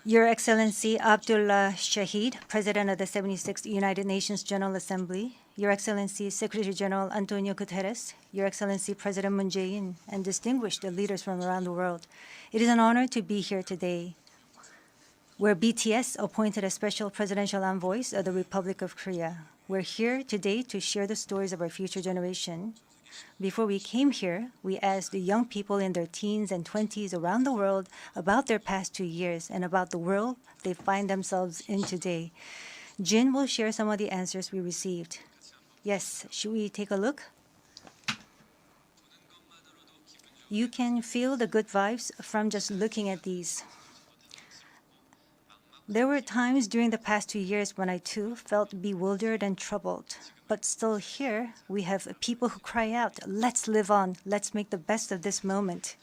Your Excellency Abdullah Shahid, President of the 76th United Nations General Assembly, Your Excellency Secretary General Antonio Guterres, Your Excellency President Moon Jae-in, and distinguished leaders from around the world, it is an honor to be here today, where BTS appointed as special presidential envoys of the Republic of Korea. We're here today to share the stories of our future generation. Before we came here, we asked the young people in their teens and 20s around the world about their past 2 years and about the world they find themselves in today. Jin will share some of the answers we received. Yes, should we take a look? You can feel the good vibes from just looking at these. There were times during the past 2 years when I too felt bewildered and troubled. But still here, we have people who cry out, let's live on, let's make the best of this moment.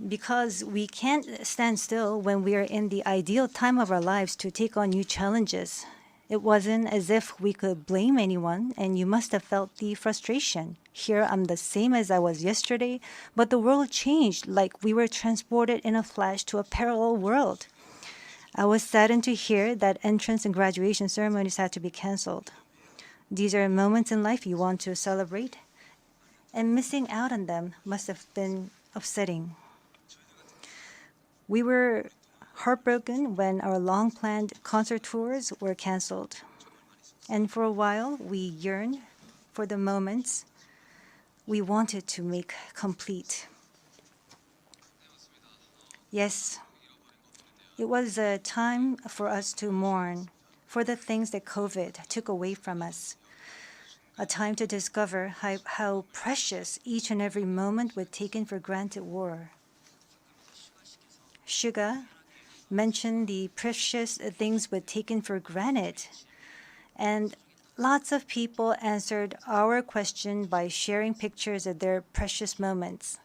Because we can't stand still when we are in the ideal time of our lives to take on new challenges. It wasn't as if we could blame anyone, and you must have felt the frustration. Here I'm the same as I was yesterday, but the world changed like we were transported in a flash to a parallel world. I was saddened to hear that entrance and graduation ceremonies had to be canceled. These are moments in life you want to celebrate, and missing out on them must have been upsetting. We were heartbroken when our long-planned concert tours were canceled. And for a while, we yearned for the moments we wanted to make complete. Yes, it was a time for us to mourn for the things that COVID took away from us. A time to discover how precious each and every moment we'd taken for granted were. Suga mentioned the precious things we'd taken for granted, and lots of people answered our question by sharing pictures of their precious moments.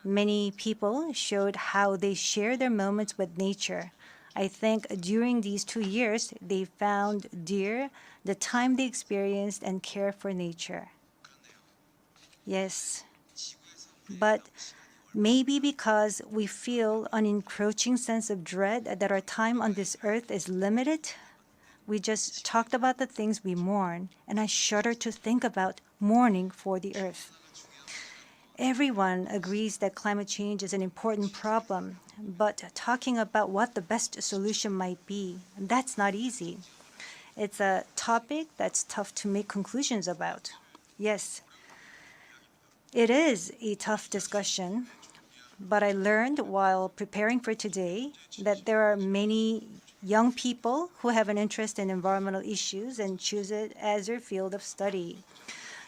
Many people showed how they share their moments with nature. I think during these 2 years, they found dear the time they experienced and care for nature. Yes, but maybe because we feel an encroaching sense of dread that our time on this earth is limited, we just talked about the things we mourn, and I shudder to think about mourning for the earth. Everyone agrees that climate change is an important problem, but talking about what the best solution might be, that's not easy. It's a topic that's tough to make conclusions about. Yes, it is a tough discussion, but I learned while preparing for today that there are many young people who have an interest in environmental issues and choose it as their field of study.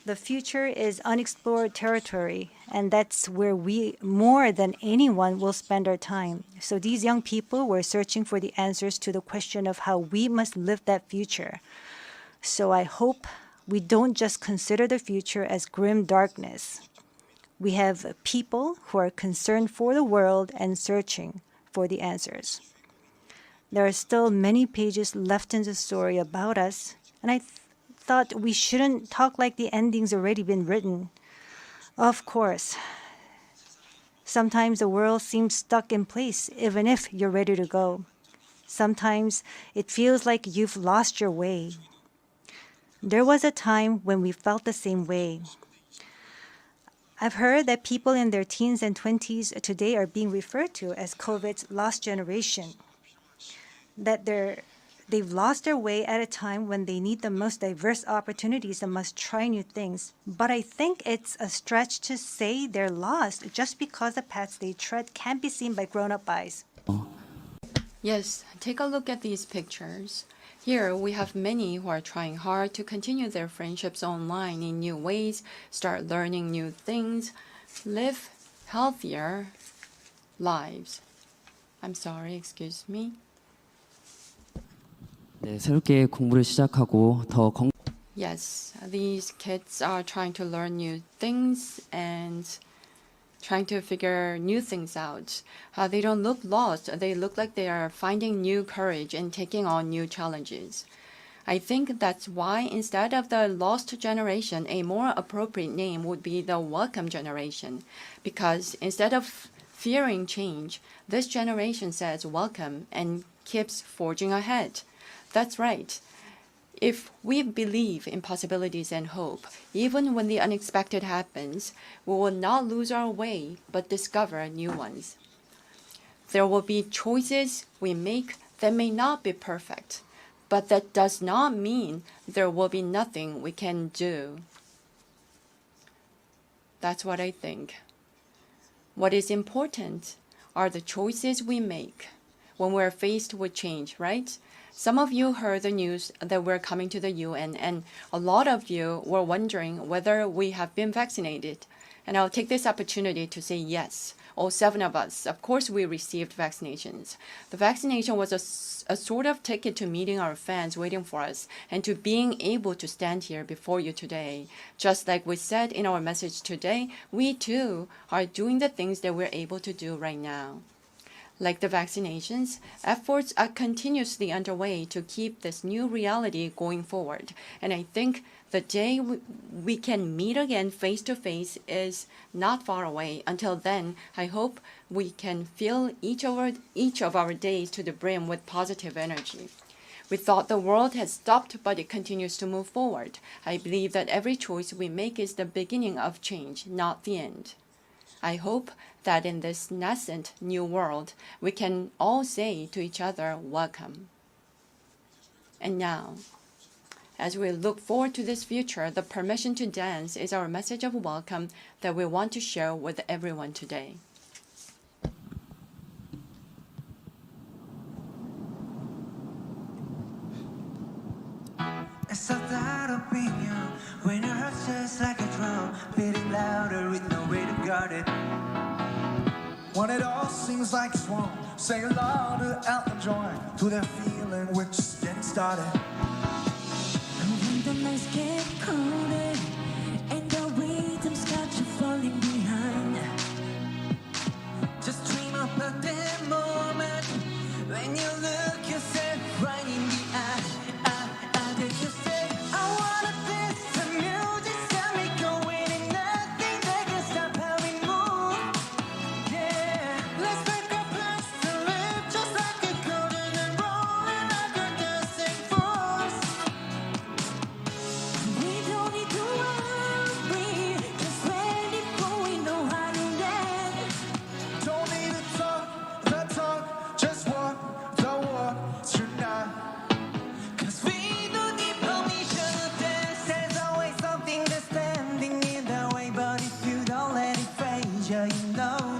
The future is unexplored territory, and that's where we, more than anyone, will spend our time. So these young people were searching for the answers to the question of how we must live that future. So I hope we don't just consider the future as grim darkness. We have people who are concerned for the world and searching for the answers. There are still many pages left in the story about us, and I thought we shouldn't talk like the ending's already been written. Of course, sometimes the world seems stuck in place, even if you're ready to go. Sometimes it feels like you've lost your way. There was a time when we felt the same way. I've heard that people in their teens and 20s today are being referred to as COVID's lost generation, that they've lost their way at a time when they need the most diverse opportunities and must try new things. But I think it's a stretch to say they're lost just because the paths they tread can't be seen by grown-up eyes. Yes, take a look at these pictures. Here we have many who are trying hard to continue their friendships online in new ways, start learning new things, live healthier lives. I'm sorry, excuse me. 네, 새롭게 공부를 시작하고 더 Yes, these kids are trying to learn new things and trying to figure new things out. They don't look lost. They look like they are finding new courage and taking on new challenges. I think that's why instead of the lost generation, a more appropriate name would be the welcome generation. Because instead of fearing change, this generation says welcome and keeps forging ahead. That's right. If we believe in possibilities and hope, even when the unexpected happens, we will not lose our way, but discover new ones. There will be choices we make that may not be perfect, but that does not mean there will be nothing we can do. That's what I think. What is important are the choices we make when we're faced with change, right? Some of you heard the news that we're coming to the UN, and a lot of you were wondering whether we have been vaccinated. And I'll take this opportunity to say yes. All 7 of us, of course, we received vaccinations. The vaccination was a sort of ticket to meeting our fans waiting for us and to being able to stand here before you today. Just like we said in our message today, we too are doing the things that we're able to do right now. Like the vaccinations, efforts are continuously underway to keep this new reality going forward. And I think the day we can meet again face to face is not far away. Until then, I hope we can fill each of our days to the brim with positive energy. We thought the world had stopped, but it continues to move forward. I believe that every choice we make is the beginning of change, not the end. I hope that in this nascent new world, we can all say to each other, welcome. And now, as we look forward to this future, the permission to dance is our message of welcome that we want to share with everyone today. It's a that opinion when your heart just like a drum, beating louder with no way to guard it. When it all seems like it's wrong, say aloud to Elton John, to that feeling we're just getting started. And when the nights get colder and the rhythm's got you falling behind, Just dream about that moment when you look yourself right in the eye. Did you say I wanna dance? The music's got me going and nothing that can stop how we move. Yeah, let's make our plans to live just like a golden and rolling like a dancing fools. we don't need to worry, just ready for we know how to dance. Don't need to talk the talk, just walk the walk tonight. 'Cause we don't need permission to dance. There's always something that's standing in the way, but if you don't let it phase you, you know